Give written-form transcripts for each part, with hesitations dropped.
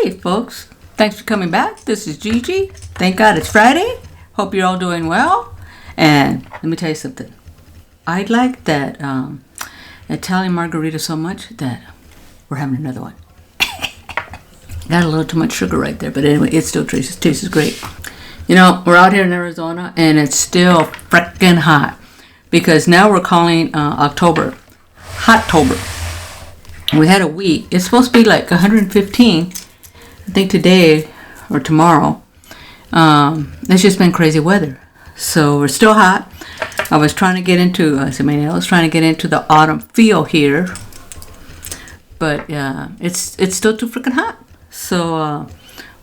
Hey folks, thanks for coming back. This is Gigi. Thank God it's Friday. Hope you're all doing well. And let me tell you something. I like that Italian margarita so much that we're having another one. Got a little too much sugar right there, but anyway, it still tastes great. You know, we're out here in Arizona and it's still freaking hot because now we're calling October Hot-tober. We had a week. It's supposed to be like 115. I think today or tomorrow. It's just been crazy weather. So we're still hot. I was trying to get into the autumn feel here, but it's still too freaking hot. So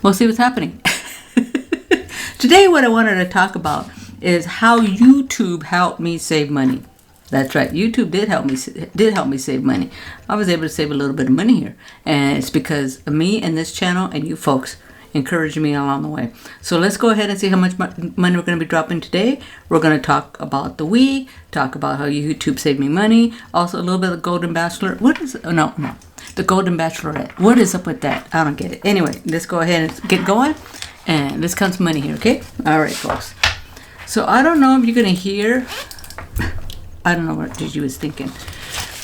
we'll see what's happening. Today, what I wanted to talk about is how YouTube helped me save money. That's right. YouTube did help me save money. I was able to save a little bit of money here, and it's because of me and this channel and you folks encouraging me along the way. So let's go ahead and see how much money we're going to be dropping today. We're going to talk about the week, talk about how YouTube saved me money, also a little bit of the Golden Bachelor. What is it? Oh, no, the Golden Bachelorette. What is up with that? I don't get it. Anyway, let's go ahead and get going, and let's count some money here, okay? All right, folks. So I don't know if you're going to hear. I don't know what Gigi was thinking,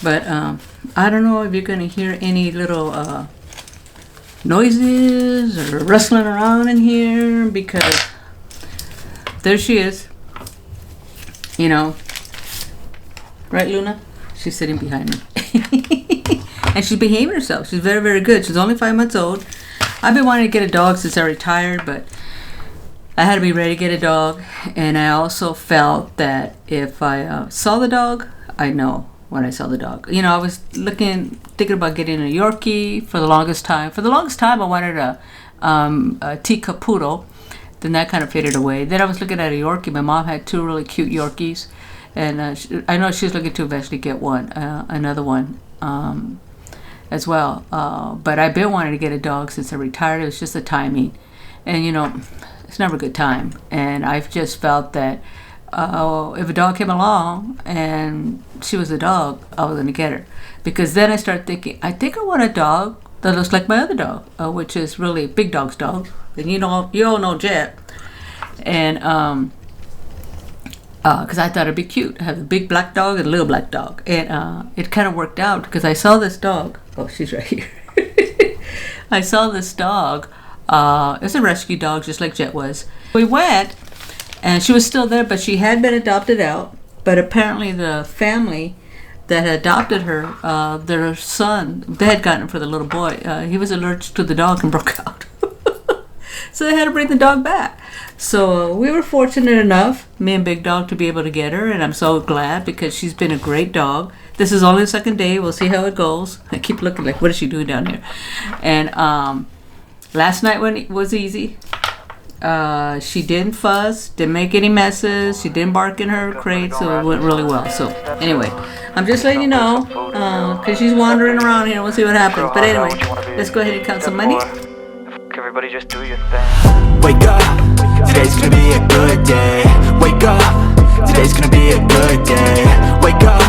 but I don't know if you're going to hear any little noises or rustling around in here, because there she is. You know, right, Luna? She's sitting behind me. And she's behaving herself. She's very, very good. She's only 5 months old. I've been wanting to get a dog since I retired, but I had to be ready to get a dog, and I also felt that if I saw the dog, I know when I saw the dog. You know, I was thinking about getting a Yorkie for the longest time. For the longest time, I wanted a teacup poodle. Then that kind of faded away. Then I was looking at a Yorkie. My mom had 2 really cute Yorkies, and I know she was looking to eventually get another one as well. But I've been wanting to get a dog since I retired. It was just the timing, and you know, it's never a good time. And I've just felt that if a dog came along and she was a dog, I was going to get her. Because then I started thinking, I think I want a dog that looks like my other dog, which is really BigDog's dog. And you all know Jet. And because I thought it'd be cute. I have a big black dog and a little black dog. And it kind of worked out because I saw this dog. Oh, she's right here. I saw this dog. It's a rescue dog, just like Jet was. We went, and she was still there, but she had been adopted out. But apparently the family that had adopted her, their son, they had gotten it for the little boy. He was allergic to the dog and broke out. So they had to bring the dog back. So we were fortunate enough, me and BigDog, to be able to get her, and I'm so glad because she's been a great dog. This is only the second day. We'll see how it goes. I keep looking like, what is she doing down here? And last night when it was easy. She didn't fuss, didn't make any messes, she didn't bark in her crate, so it went really well. So anyway, I'm just letting you know, because she's wandering around here. We'll see what happens. But anyway, let's go ahead and count some money. Everybody just do your thing. Wake up, today's gonna be a good day. Wake up, today's gonna be a good day. Wake up,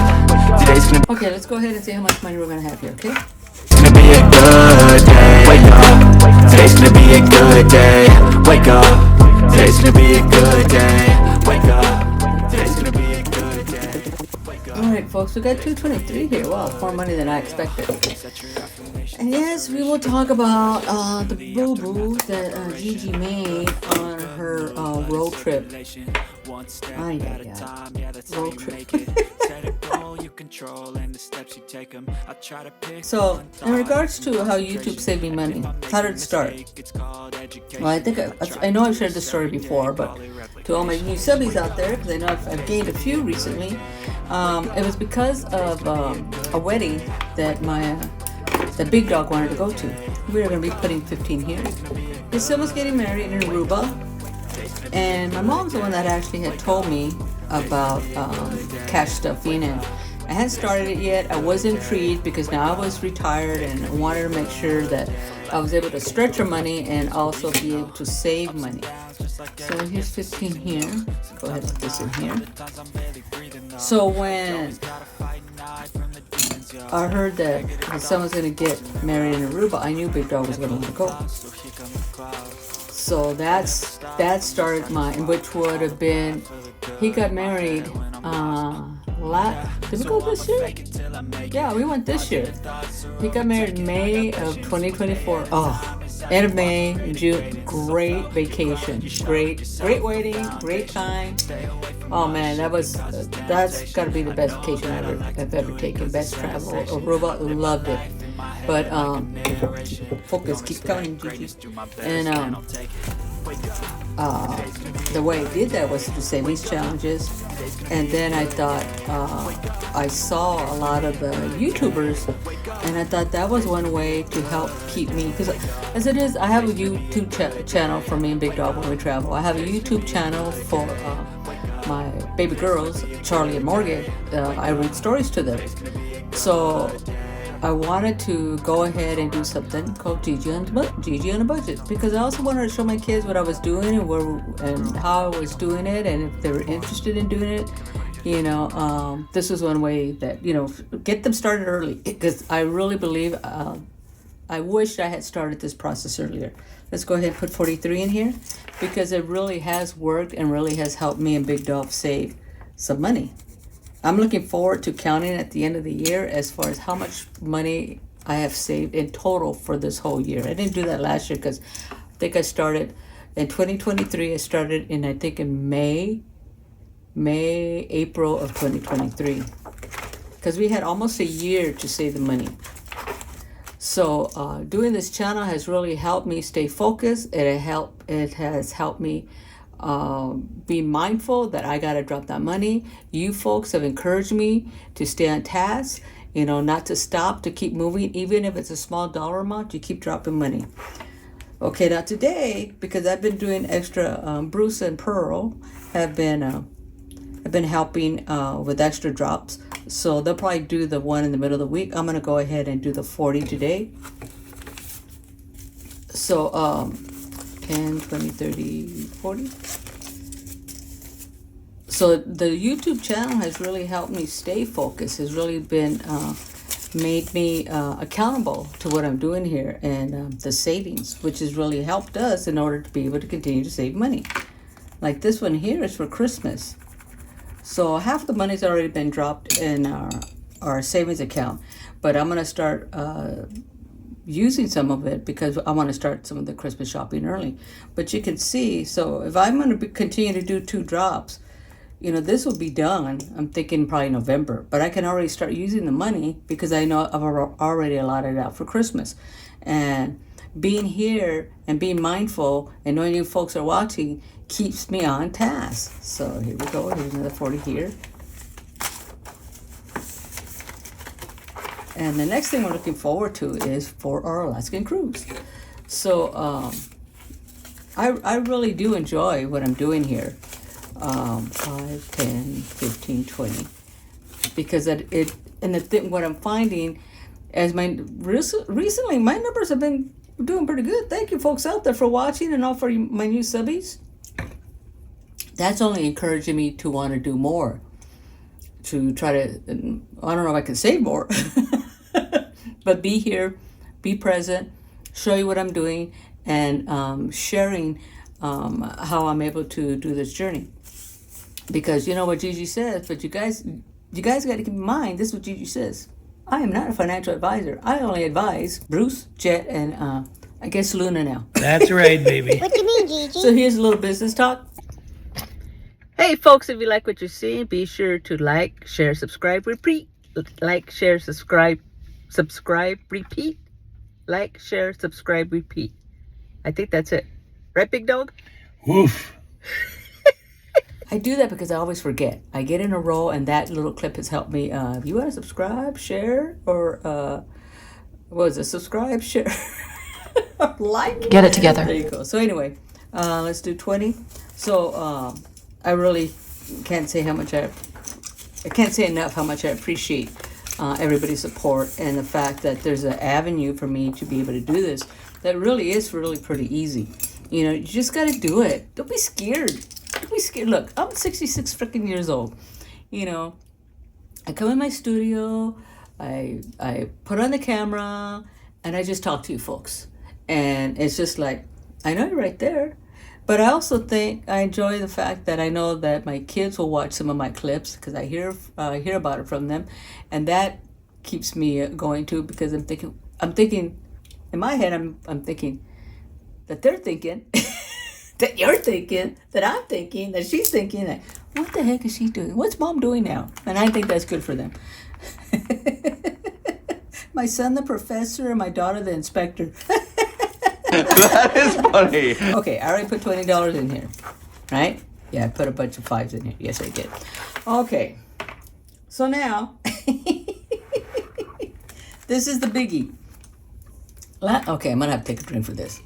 today's gonna be... Okay, let's go ahead and see how much money we're gonna have here, okay? It's gonna be a good day. Wake up, today's gonna be a good day. Wake up, today's gonna be a good day. Wake up, today's gonna be a good day. Alright folks, we got $223 here. Wow, more money than I expected. And yes, we will talk about the boo-boo that Gigi made on her road trip. Road trip. So, in regards to how YouTube saved me money, how did it start? Well, I think I know I've shared this story before, but to all my new subbies out there, because I know I've gained a few recently, it was because of a wedding that that BigDog wanted to go to. We were going to be putting 15 here. His son was getting married in Aruba, and my mom's the one that actually had told me about cash stuffing, and I hadn't started it yet. I was intrigued because now I was retired and I wanted to make sure that I was able to stretch her money and also be able to save money. So here's 15 here. Go ahead and put this in here. So when I heard that someone's gonna get married in Aruba. I knew Big Dog was gonna want to go. So that started which would have been, he got married, did we go this year? Yeah, we went this year. He got married in May of 2024. Oh, end of May, June. Great vacation. Great wedding. Great time. Oh man, that's got to be the best vacation I've ever taken. Best travel. Aruba, loved it. But focus, keep coming, Gigi. And the way I did that was to say these challenges, and then I thought I saw a lot of the YouTubers, and I thought that was one way to help keep me, because as it is, I have a YouTube channel for me and Big Dog when we travel. I have a YouTube channel for my baby girls, Charlie and Morgan. I read stories to them, so I wanted to go ahead and do something called Gigi on a Budget, because I also wanted to show my kids what I was doing and how I was doing it, and if they were interested in doing it. This was one way that, get them started early, because I really believe, I wish I had started this process earlier. Let's go ahead and put 43 in here, because it really has worked and really has helped me and Big Dog save some money. I'm looking forward to counting at the end of the year as far as how much money I have saved in total for this whole year. I didn't do that last year because I think I started in 2023. I started in April of 2023, because we had almost a year to save the money. So doing this channel has really helped me stay focused. It has helped me be mindful that I gotta drop that money. You folks have encouraged me to stay on task, not to stop, to keep moving, even if it's a small dollar amount. You keep dropping money. Okay, now today, because I've been doing extra, Bruce and Pearl have been helping with extra drops, so they'll probably do the one in the middle of the week. I'm gonna go ahead and do the 40 today. So 10, 20, 30, 40. So the YouTube channel has really helped me stay focused, has really been made me accountable to what I'm doing here, and the savings, which has really helped us in order to be able to continue to save money. Like this one here is for Christmas. So half the money's already been dropped in our savings account, but I'm going to start using some of it because I want to start some of the Christmas shopping early. But you can see, so if I'm going to continue to do 2 drops, this will be done, I'm thinking probably November, but I can already start using the money because I know I've already allotted it out for Christmas. And being here and being mindful and knowing you folks are watching keeps me on task. So here we go, here's another 40 here. And the next thing we're looking forward to is for our Alaskan cruise. So I really do enjoy what I'm doing here. 5, 10, 15, 20. Because what I'm finding as recently my numbers have been doing pretty good. Thank you folks out there for watching, and all for my new subbies. That's only encouraging me to want to do more, to try to, I don't know if I can save more, but be here, be present, show you what I'm doing, and sharing how I'm able to do this journey. Because you know what Gigi says, but you guys got to keep in mind, this is what Gigi says. I am not a financial advisor. I only advise Bruce, Jet, and I guess Luna now. That's right, baby. What do you mean, Gigi? So here's a little business talk. Hey folks, if you like what you're seeing, be sure to like, share, subscribe, repeat. Like, share, subscribe, repeat. Like, share, subscribe, repeat. I think that's it. Right, Big Dog? Woof. I do that because I always forget. I get in a row, and that little clip has helped me. If you want to subscribe, share, or what is it? Subscribe, share, like. Get it together. There you go. So anyway, let's do 20. So I really can't say can't say enough how much I appreciate everybody's support, and the fact that there's an avenue for me to be able to do this that really is pretty easy. You just got to do it. Don't be scared. Don't be scared. Look, I'm 66 freaking years old. I come in my studio. I put on the camera and I just talk to you folks. And it's just like, I know you're right there. But I also think I enjoy the fact that I know that my kids will watch some of my clips because I hear about it from them, and that keeps me going too, because I'm thinking in my head, I'm thinking that they're thinking that you're thinking that I'm thinking that she's thinking that what the heck is she doing? What's mom doing now? And I think that's good for them. My son the professor and my daughter the inspector. That is funny. Okay, I already put $20 in here, right? Yeah, I put a bunch of 5s in here. Yes, I did. Okay, so now, this is the biggie. Okay, I'm going to have to take a drink for this.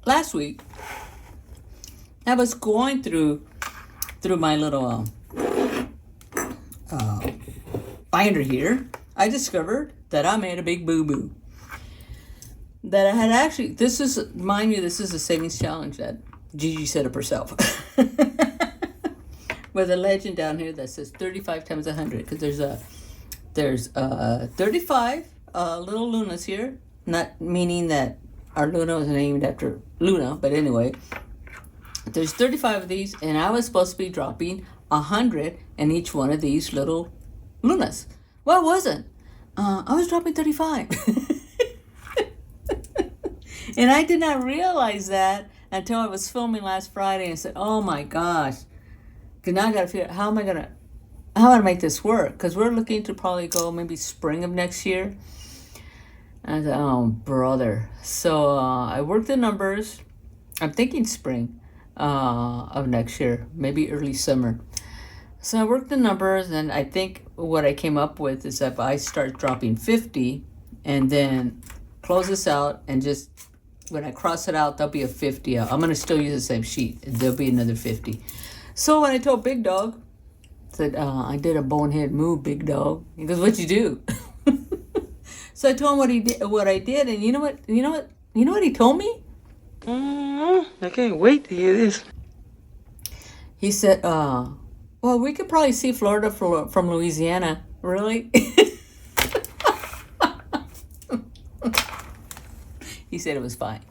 Last week, I was going through my little binder here. I discovered that I made a big boo-boo. That I had actually, this is, mind you, this is a savings challenge that Gigi set up herself. With a legend down here that says 35 times 100, because there's 35 little Lunas here. Not meaning that our Luna was named after Luna, but anyway, there's 35 of these, and I was supposed to be dropping 100 in each one of these little Lunas. Well, I wasn't. I was dropping 35. And I did not realize that until I was filming last Friday and said, oh my gosh. Because now I got to figure out how am I going to make this work? Because we're looking to probably go maybe spring of next year. And I said, oh, brother. So I worked the numbers. I'm thinking spring of next year, maybe early summer. So I worked the numbers, and I think what I came up with is that if I start dropping 50 and then close this out and just, when I cross it out, there'll be a 50. I'm going to still use the same sheet. There'll be another 50. So when I told BigDog, I said, I did a bonehead move, BigDog. He goes, what'd you do? So I told him what I did, and you know what he told me? I can't wait to hear this. He said, well, we could probably see Florida from Louisiana. Really? He said it was fine.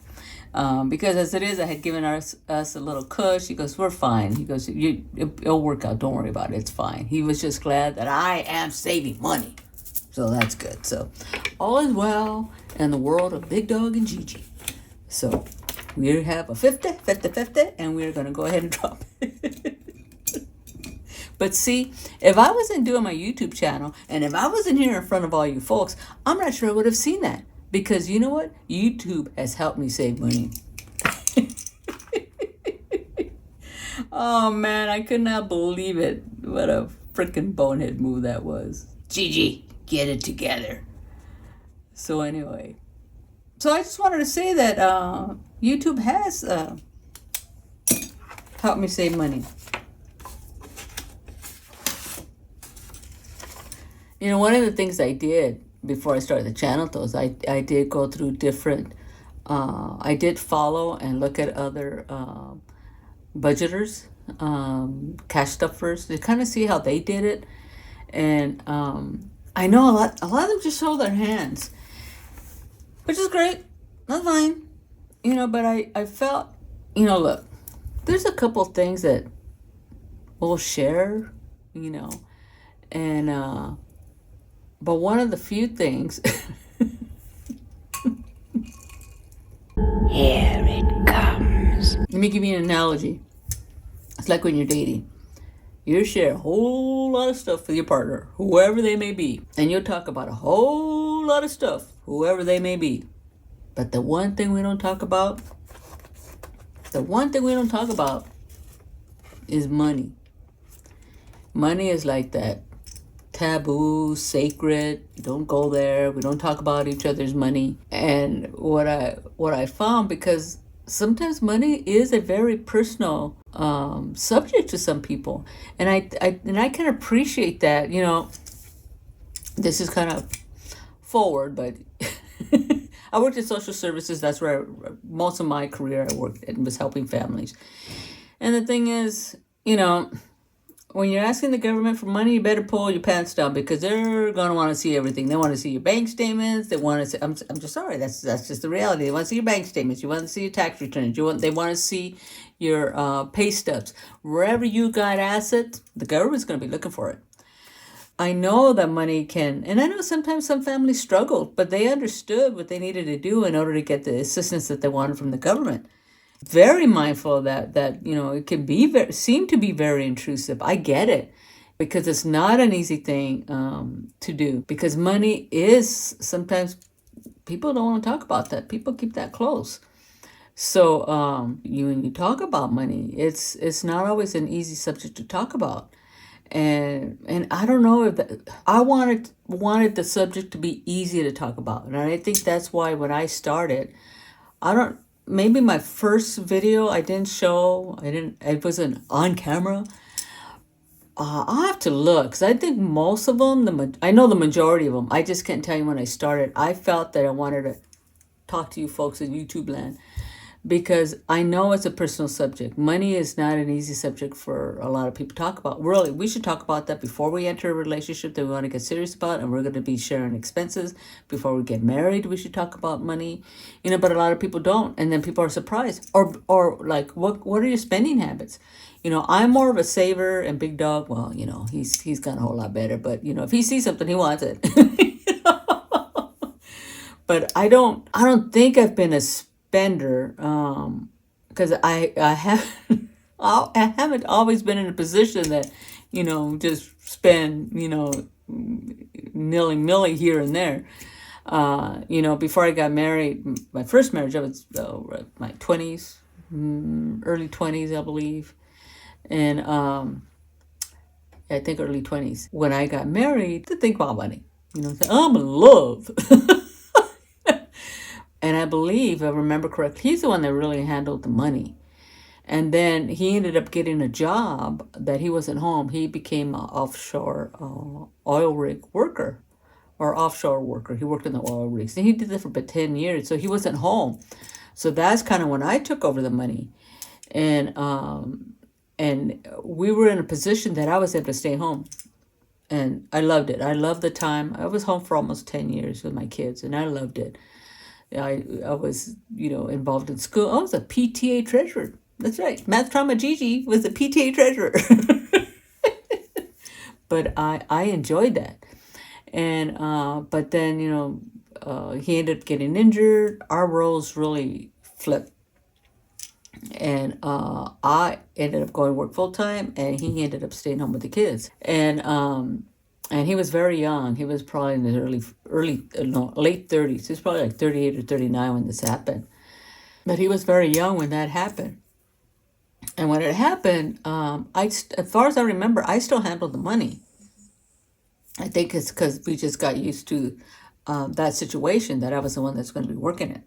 Because as it is, I had given us a little cush. He goes, we're fine. He goes, it'll work out. Don't worry about it. It's fine. He was just glad that I am saving money. So that's good. So all is well in the world of BigDog and Gigi. So we have a 50, and we're going to go ahead and drop it. But see, if I wasn't doing my YouTube channel, and if I wasn't here in front of all you folks, I'm not sure I would have seen that. Because you know what? YouTube has helped me save money. Oh, man, I could not believe it. What a freaking bonehead move that was. Gigi, get it together. So anyway. So I just wanted to say that YouTube has helped me save money. You know, one of the things I did before I started the channel, though, is I did go through different, I did follow and look at other budgeters, cash stuffers, to kind of see how they did it. And I know a lot of them just show their hands, which is great. That's fine. You know, but I felt, you know, look, there's a couple things that we'll share, you know, and, but one of the few things. Here it comes. Let me give you an analogy. It's like when you're dating. You share a whole lot of stuff with your partner, whoever they may be. And you'll talk about a whole lot of stuff, whoever they may be. But the one thing we don't talk about is money. Money is like that taboo, sacred. Don't go there. We don't talk about each other's money. And what I found, because sometimes money is a very personal subject to some people, and I can appreciate that. You know, this is kind of forward, but I worked in social services. That's where most of my career I worked and was helping families. And the thing is, you know, when you're asking the government for money, you better pull your pants down because they're gonna want to see everything. They want to see your bank statements. They want to see. I'm just sorry. That's just the reality. They want to see your bank statements. You want to see your tax returns. They want to see your pay stubs. Wherever you got assets, the government's gonna be looking for it. I know that money can, and I know sometimes some families struggled, but they understood what they needed to do in order to get the assistance that they wanted from the government. Very mindful of that it can be seem to be very intrusive. I get it, because it's not an easy thing to do, because money is sometimes, people don't want to talk about that. People keep that close. So when you talk about money, it's not always an easy subject to talk about. And I don't know if I wanted the subject to be easy to talk about. And I think that's why when I started, maybe my first video it wasn't on camera. I'll have to look, because I think most of them, I know the majority of them, I just can't tell you when I started. I felt that I wanted to talk to you folks in YouTube land, because I know it's a personal subject. Money is not an easy subject for a lot of people to talk about. Really, we should talk about that before we enter a relationship that we want to get serious about, and we're going to be sharing expenses. Before we get married, we should talk about money. But a lot of people don't, and then people are surprised. Or like, what are your spending habits? I'm more of a saver, and BigDog, well, he's gotten a whole lot better, but if he sees something, he wants it. But I don't think I've been a spender, because I haven't always been in a position that just spend nilly here and there. Before I got married, my first marriage, I was my 20s, early 20s, I believe, and I think early 20s. When I got married, to think about money, say, I'm in love. And I believe, if I remember correctly, he's the one that really handled the money. And then he ended up getting a job that he wasn't home. He became an offshore oil rig worker, or offshore worker. He worked in the oil rigs. And he did that for about 10 years. So he wasn't home. So that's kind of when I took over the money. And we were in a position that I was able to stay home. And I loved it. I loved the time. I was home for almost 10 years with my kids, and I loved it. I was, involved in school. I was a PTA treasurer. That's right. Math Trauma Gigi was a PTA treasurer. But I enjoyed that. And but then, he ended up getting injured. Our roles really flipped. And I ended up going to work full time, and he ended up staying home with the kids. And he was very young. He was probably in his late 30s. He was probably like 38 or 39 when this happened. But he was very young when that happened. And when it happened, as far as I remember, I still handled the money. I think it's because we just got used to that situation, that I was the one that's going to be working it.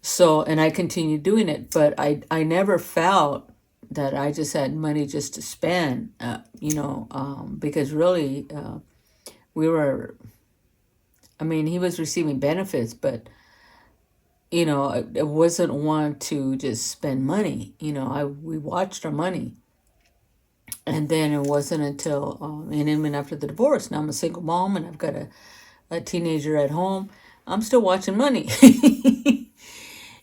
So, and I continued doing it. But I never felt that I just had money just to spend, because really he was receiving benefits, but, it wasn't one to just spend money. We watched our money. And then it wasn't until, and even after the divorce, now I'm a single mom and I've got a teenager at home, I'm still watching money.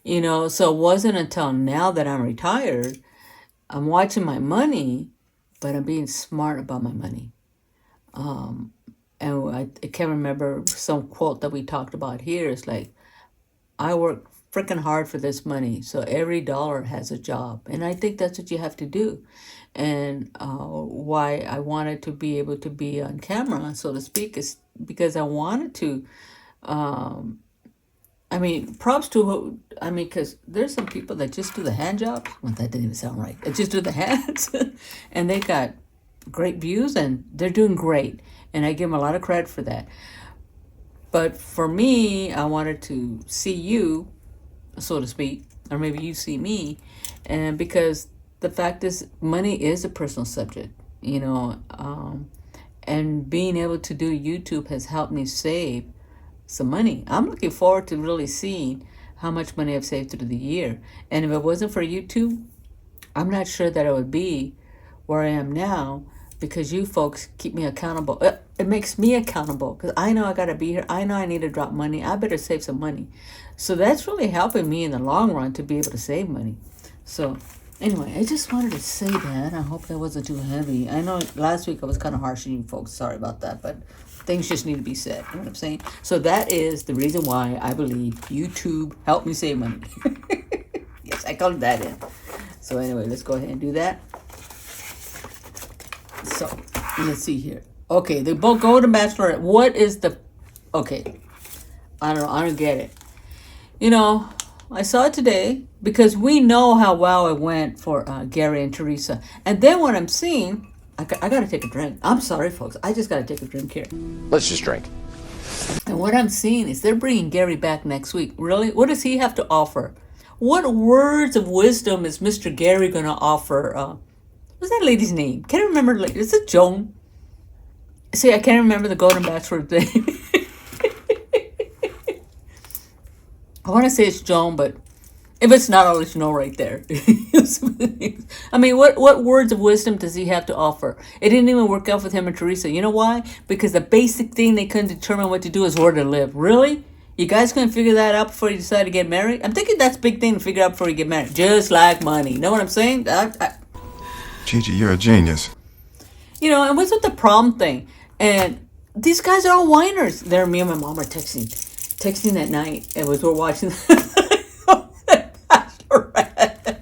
So it wasn't until now that I'm retired, I'm watching my money, but I'm being smart about my money. And I can't remember some quote that we talked about here. It's like, I work freaking hard for this money, so every dollar has a job. And I think that's what you have to do. And why I wanted to be able to be on camera, so to speak, is because I wanted to, props to, because there's some people that just do the hand jobs. Well, that didn't even sound right. They just do the hands. And they got great views, and they're doing great. And I give them a lot of credit for that. But for me, I wanted to see you, so to speak, or maybe you see me. And because the fact is, money is a personal subject, and being able to do YouTube has helped me save some money. I'm looking forward to really seeing how much money I've saved through the year. And if it wasn't for YouTube, I'm not sure that I would be where I am now because you folks keep me accountable. It makes me accountable because I know I got to be here. I know I need to drop money. I better save some money. So that's really helping me in the long run to be able to save money. So anyway, I just wanted to say that. I hope that wasn't too heavy. I know last week I was kind of harsh on you folks. Sorry about that, but things just need to be said. You know what I'm saying? So that is the reason why I believe YouTube helped me save money. Yes, I called that in. So anyway, let's go ahead and do that. So let's see here. Okay, they both go to bachelorette. What is the... Okay, I don't know. I don't get it. You know, I saw it today because we know how well it went for Gary and Teresa. And then what I'm seeing, I got to take a drink. I'm sorry, folks. I just got to take a drink here. Let's just drink. And what I'm seeing is they're bringing Gary back next week. Really? What does he have to offer? What words of wisdom is Mr. Gary going to offer? What's that lady's name? Can't remember. Is it Joan? See, I can't remember the Golden Bachelor thing. I want to say it's Joan, but if it's not, I'll let you know right there. I mean, what words of wisdom does he have to offer? It didn't even work out with him and Teresa. You know why? Because the basic thing they couldn't determine what to do is where to live. Really? You guys couldn't figure that out before you decide to get married? I'm thinking that's a big thing to figure out before you get married. Just like money. You know what I'm saying? Gigi, you're a genius. You know, and what's with the prom thing? And these guys are all whiners. There, me and my mom are texting at night, and we're watching Bachelorette.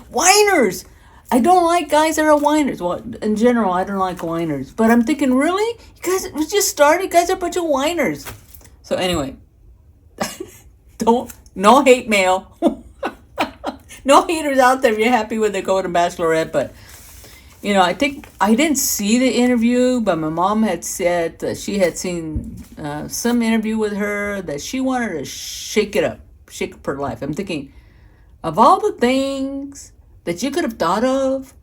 Whiners. I don't like guys that are whiners. Well, in general, I don't like whiners. But I'm thinking, really? You guys, we just started. You guys are a bunch of whiners. So anyway, no hate mail. No haters out there if you're happy with the Golden Bachelorette, but you know, I think I didn't see the interview, but my mom had said that she had seen some interview with her that she wanted to shake it up, shake up her life. I'm thinking, of all the things that you could have thought of,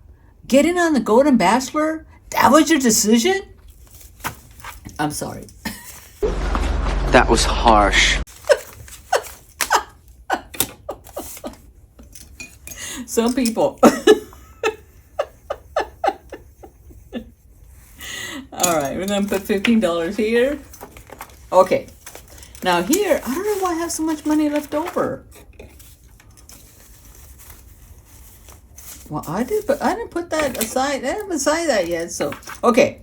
getting on the Golden Bachelor, that was your decision? I'm sorry. That was harsh. Some people. All right, we're going to put $15 here. Okay. Now here, I don't know why I have so much money left over. Well, I didn't put that aside. I haven't decided that yet. So, okay.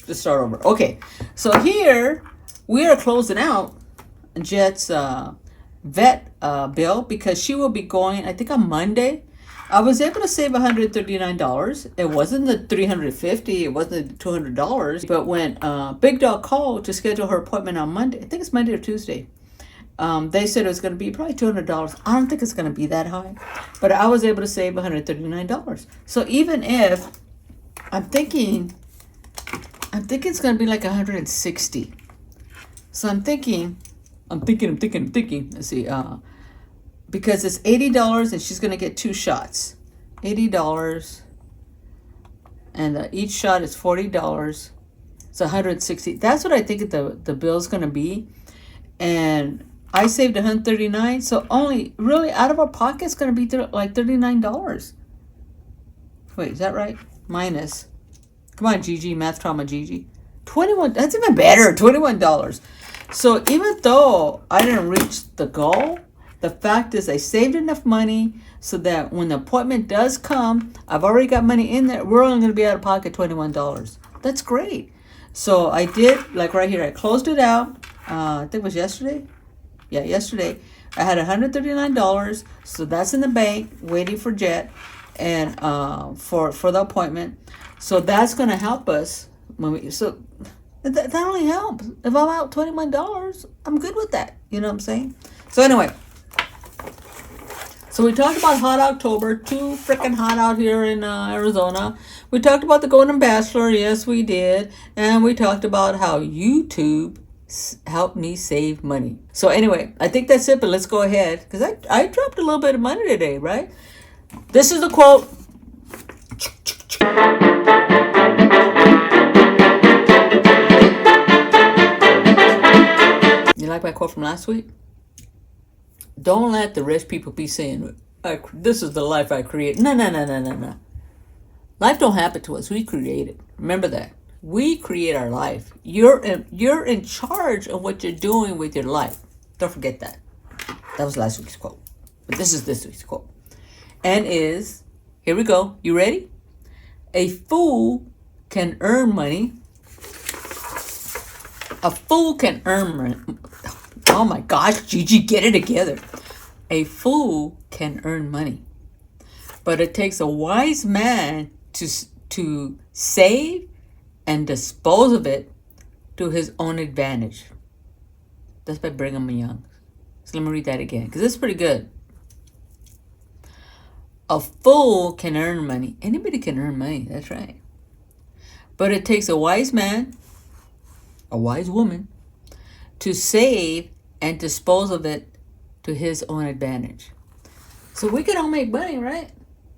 Let's start over. Okay. So here, we are closing out Jet's vet bill because she will be going, I think, on Monday. I was able to save $139. It wasn't the $350. It wasn't the $200. But when BigDog called to schedule her appointment on Monday, I think it's Monday or Tuesday, they said it was going to be probably $200. I don't think it's going to be that high. But I was able to save $139. So even if, I'm thinking it's going to be like $160. So I'm thinking. Let's see. Because it's $80 and she's going to get 2 shots. $80. And each shot is $40. It's $160. That's what I think the bill's going to be. And I saved $139. So only, really, out of our pocket, it's going to be like $39. Wait, is that right? Minus. Come on, Gigi. Math trauma, Gigi. 21. That's even better. $21. So even though I didn't reach the goal, the fact is I saved enough money so that when the appointment does come, I've already got money in there. We're only going to be out of pocket $21. That's great. So I did, like right here, I closed it out. I think it was yesterday. Yeah, yesterday. I had $139. So that's in the bank waiting for Jet and for the appointment. So that's going to help us when we... So that only helps. If I'm out $21, I'm good with that. You know what I'm saying? So anyway. So we talked about hot October. Too freaking hot out here in Arizona. We talked about the Golden Bachelor. Yes, we did. And we talked about how YouTube helped me save money. So anyway, I think that's it. But let's go ahead. Because I dropped a little bit of money today, right? This is the quote. You like my quote from last week? Don't let the rich people be saying, this is the life I create. No. Life don't happen to us. We create it. Remember that. We create our life. You're in charge of what you're doing with your life. Don't forget that. That was last week's quote. But this is this week's quote. And is, here we go. You ready? A fool can earn money. A fool can earn money. Oh my gosh, Gigi, get it together. A fool can earn money. But it takes a wise man to save and dispose of it to his own advantage. That's by Brigham Young. So let me read that again, because it's pretty good. A fool can earn money. Anybody can earn money, that's right. But it takes a wise man, a wise woman, to save and dispose of it to his own advantage. So we can all make money, right?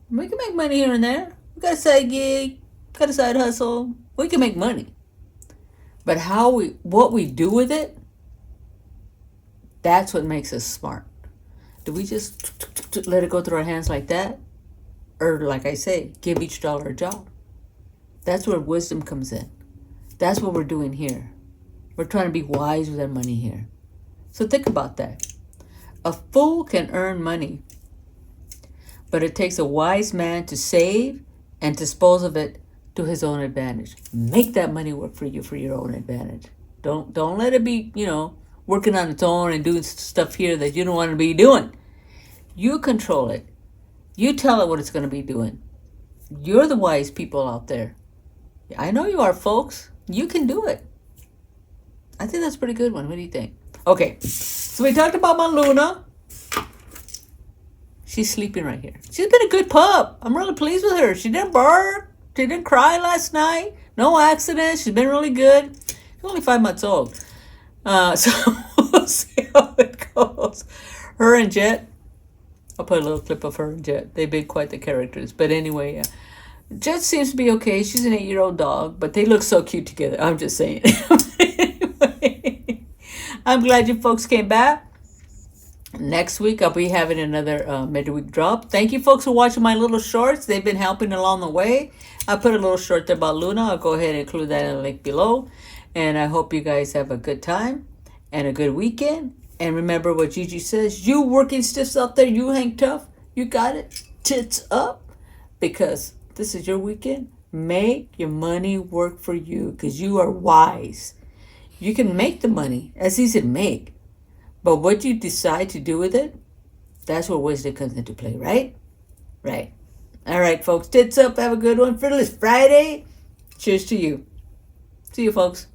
We can make money here and there. We got a side gig, got a side hustle. We can make money. But what we do with it, that's what makes us smart. Do we just let it go through our hands like that? Or like I say, give each dollar a job. That's where wisdom comes in. That's what we're doing here. We're trying to be wise with our money here. So think about that. A fool can earn money, but it takes a wise man to save and dispose of it to his own advantage. Make that money work for you for your own advantage. Don't let it be, working on its own and doing stuff here that you don't want to be doing. You control it. You tell it what it's going to be doing. You're the wise people out there. I know you are, folks. You can do it. I think that's a pretty good one. What do you think? Okay, so we talked about my Luna. She's sleeping right here. She's been a good pup. I'm really pleased with her. She didn't bark. She didn't cry last night. No accidents. She's been really good. She's only 5 months old. So we'll see how it goes. Her and Jet. I'll put a little clip of her and Jet. They've been quite the characters. But anyway, Jet seems to be okay. She's an 8-year-old dog, but they look so cute together. I'm just saying. Anyway, I'm glad you folks came back. Next week, I'll be having another midweek drop. Thank you, folks, for watching my little shorts. They've been helping along the way. I put a little short there about Luna. I'll go ahead and include that in the link below. And I hope you guys have a good time and a good weekend. And remember what Gigi says. You working stiffs out there, you hang tough. You got it. Tits up. Because this is your weekend. Make your money work for you because you are wise. You can make the money. That's easy to make. But what you decide to do with it, that's where wisdom comes into play, right? Right. All right, folks. Tits up. Have a good one. Fearless Friday. Cheers to you. See you, folks.